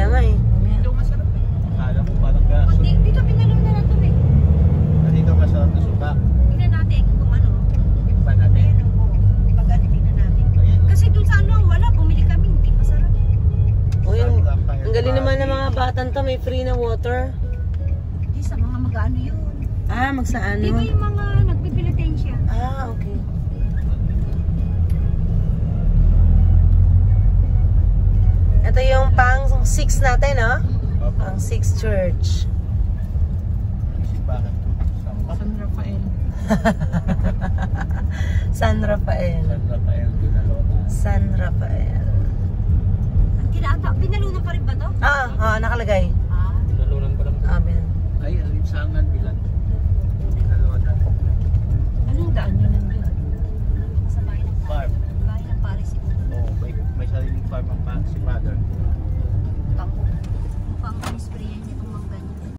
Kaya nga eh. Dito masarap eh. Akala mo parang gaso. Dito pinalo na lang ito eh. Dito masarap na suka. Tingnan natin kung ano. Tikman natin. Ayan o. Pag-ano tingnan natin. Kasi dun sa ano, wala. Bumili kami. Hindi masarap. O yung, ang galing naman ng mga batang to. May free na water. Hindi sa mga mag-ano yun. Ah, magsaano? Di ba yung mga nagpipilitensya? Ah, okay. Ito yung pang 6 natin, no? Pang 6 church. San Rafael. San Rafael. San Rafael, Pinalona. San Rafael. Pinalunan pa rin ba to? Nakalagay. Pinalunan pa lang. Amen. Ay, alinsangan bilang. Pinalona. Anong daan yun nandun? Sa bahay ng Farm. Bahay ng Paris. Oo, may sariling farm ang si Mother.